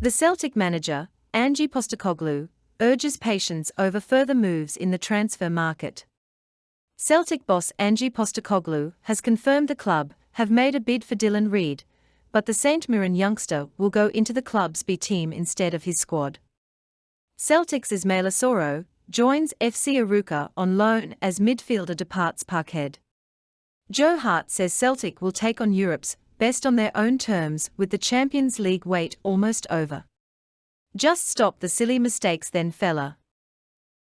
The Celtic manager, Ange Postecoglou, urges patience over further moves in the transfer market. Celtic boss Ange Postecoglou has confirmed the club have made a bid for Dylan Reid, but the St Mirren youngster will go into the club's B team instead of his squad. Celtic's Ismaila Soro joins FC Arouca on loan as midfielder departs Parkhead. Hart says Celtic will take on Europe's best on their own terms with the Champions League wait almost over. Just stop the silly mistakes then, fella.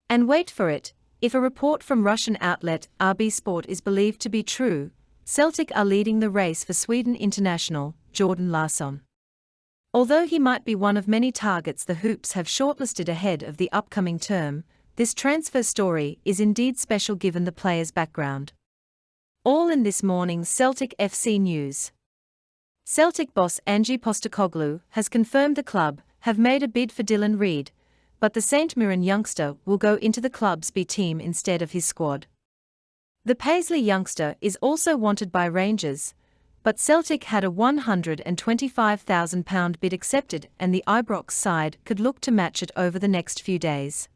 And wait for it, if a report from Russian outlet RB Sport is believed to be true, Celtic are leading the race for Sweden international Jordan Larsson. Although he might be one of many targets the Hoops have shortlisted ahead of the upcoming term, this transfer story is indeed special given the player's background. All in this morning's Celtic FC news. Celtic boss Ange Postecoglou has confirmed the club have made a bid for Dylan Reid, but the St Mirren youngster will go into the club's B team instead of his squad. The Paisley youngster is also wanted by Rangers, but Celtic had a £125,000 bid accepted and the Ibrox side could look to match it over the next few days.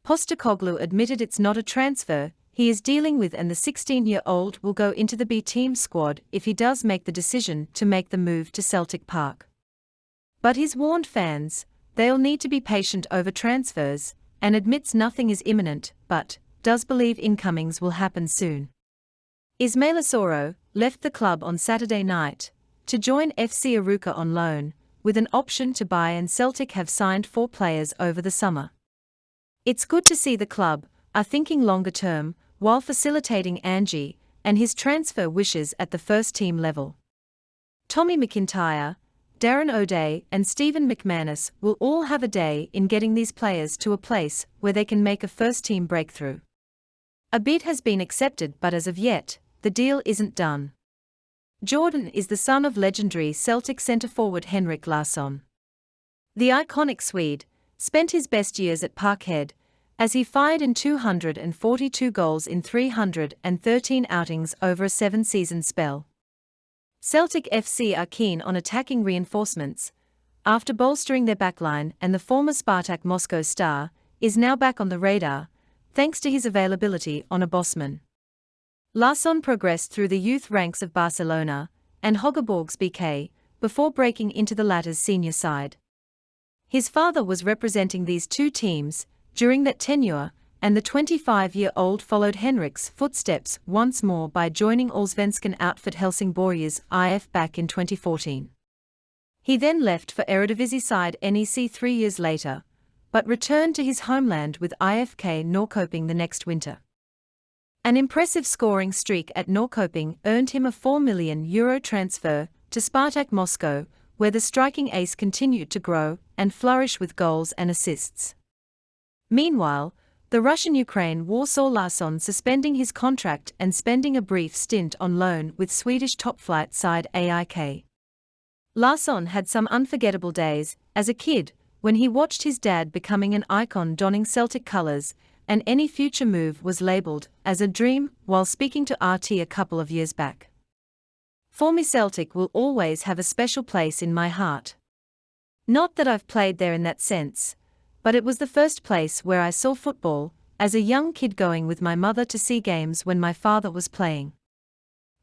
Postecoglou admitted it's not a transfer he is dealing with, and the 16-year-old will go into the B team squad if he does make the decision to make the move to Celtic Park. But he's warned fans they'll need to be patient over transfers, and admits nothing is imminent, but does believe incomings will happen soon. Ismaila Soro left the club on Saturday night to join FC Arouca on loan, with an option to buy, and Celtic have signed 4 players over the summer. It's good to see the club are thinking longer term while facilitating Ange and his transfer wishes at the first-team level. Tommy McIntyre, Darren O'Day and Stephen McManus will all have a day in getting these players to a place where they can make a first-team breakthrough. A bid has been accepted, but as of yet, the deal isn't done. Jordan is the son of legendary Celtic centre-forward Henrik Larsson. The iconic Swede spent his best years at Parkhead, as he fired in 242 goals in 313 outings over a 7-season spell. Celtic FC are keen on attacking reinforcements, after bolstering their backline, and the former Spartak Moscow star is now back on the radar, thanks to his availability on a Bosman. Larsson progressed through the youth ranks of Barcelona and Högeborgs BK before breaking into the latter's senior side. His father was representing these two teams during that tenure, and the 25-year-old followed Henrik's footsteps once more by joining Allsvenskan outfit Helsingborg's IF back in 2014. He then left for Eredivisie side NEC 3 years later, but returned to his homeland with IFK Norrköping the next winter. An impressive scoring streak at Norrköping earned him a €4 million transfer to Spartak Moscow, where the striking ace continued to grow and flourish with goals and assists. Meanwhile, the Russian-Ukraine war saw Larsson suspending his contract and spending a brief stint on loan with Swedish top-flight side AIK. Larsson had some unforgettable days as a kid when he watched his dad becoming an icon donning Celtic colours, and any future move was labelled as a dream while speaking to RT a couple of years back. For me, Celtic will always have a special place in my heart. Not that I've played there in that sense, but it was the first place where I saw football, as a young kid going with my mother to see games when my father was playing.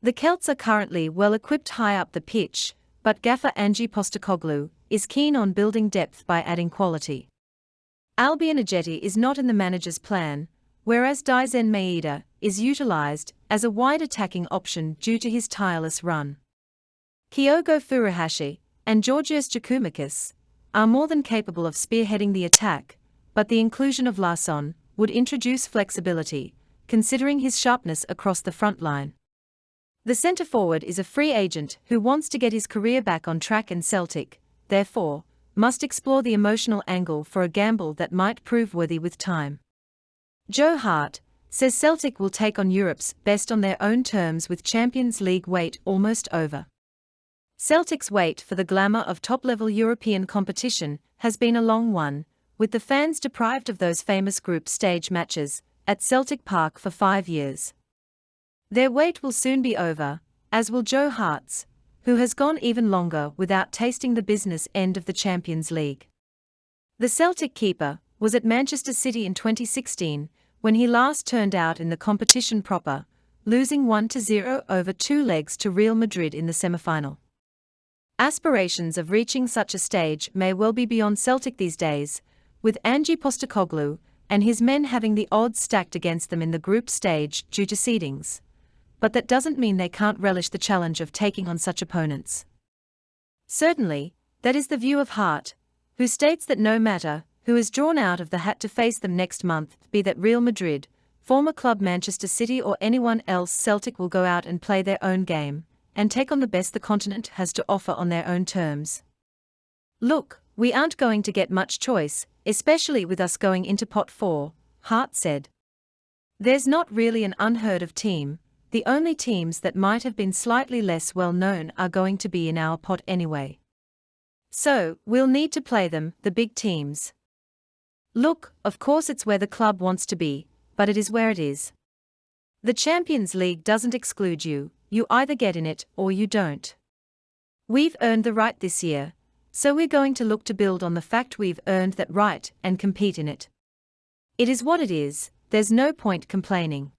The Celts are currently well equipped high up the pitch, but gaffer Ange Postecoglou is keen on building depth by adding quality. Albion Ajeti is not in the manager's plan, whereas Dylan Reid is utilised as a wide attacking option due to his tireless run. Kyogo Furuhashi and Georgios Giakoumakis are more than capable of spearheading the attack, but the inclusion of Larsson would introduce flexibility, considering his sharpness across the front line. The centre-forward is a free agent who wants to get his career back on track, and Celtic, therefore, must explore the emotional angle for a gamble that might prove worthy with time. Hart says Celtic will take on Europe's best on their own terms with Champions League wait almost over. Celtic's wait for the glamour of top-level European competition has been a long one, with the fans deprived of those famous group stage matches at Celtic Park for 5 years. Their wait will soon be over, as will Hart's, who has gone even longer without tasting the business end of the Champions League. The Celtic keeper was at Manchester City in 2016 when he last turned out in the competition proper, losing 1-0 over 2 legs to Real Madrid in the semi-final. Aspirations of reaching such a stage may well be beyond Celtic these days, with Ange Postecoglou and his men having the odds stacked against them in the group stage due to seedings. But that doesn't mean they can't relish the challenge of taking on such opponents. Certainly, that is the view of Hart, who states that no matter who is drawn out of the hat to face them next month, be that Real Madrid, former club Manchester City or anyone else, Celtic will go out and play their own game, and take on the best the continent has to offer on their own terms. Look, we aren't going to get much choice, especially with us going into pot 4, Hart said. There's not really an unheard of team, the only teams that might have been slightly less well known are going to be in our pot anyway. So, we'll need to play them, the big teams. Look, of course it's where the club wants to be, but it is where it is. The Champions League doesn't exclude you, you either get in it or you don't. We've earned the right this year, so we're going to look to build on the fact we've earned that right and compete in it. It is what it is, there's no point complaining.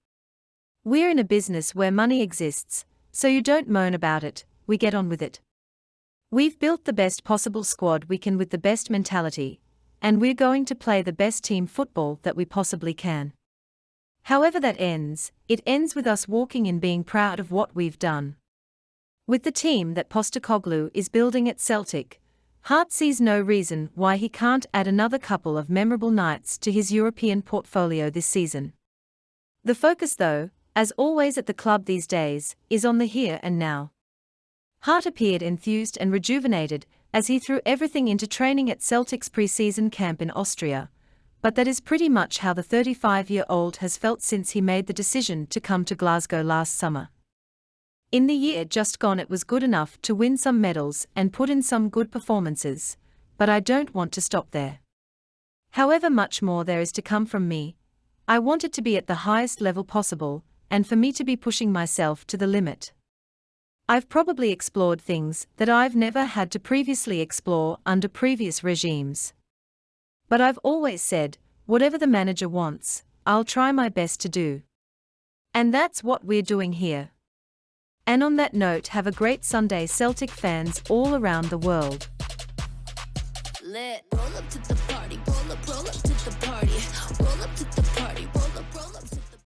We're in a business where money exists, so you don't moan about it, we get on with it. We've built the best possible squad we can with the best mentality, and we're going to play the best team football that we possibly can. However that ends, it ends with us walking in being proud of what we've done. With the team that Postecoglou is building at Celtic, Hart sees no reason why he can't add another couple of memorable nights to his European portfolio this season. The focus though, as always at the club these days, is on the here and now. Hart appeared enthused and rejuvenated as he threw everything into training at Celtic's pre-season camp in Austria, but that is pretty much how the 35-year-old has felt since he made the decision to come to Glasgow last summer. In the year just gone it was good enough to win some medals and put in some good performances, but I don't want to stop there. However much more there is to come from me, I want it to be at the highest level possible, and for me to be pushing myself to the limit. I've probably explored things that I've never had to previously explore under previous regimes. But I've always said, whatever the manager wants, I'll try my best to do. And that's what we're doing here. And on that note, have a great Sunday, Celtic fans all around the world. Roll up to the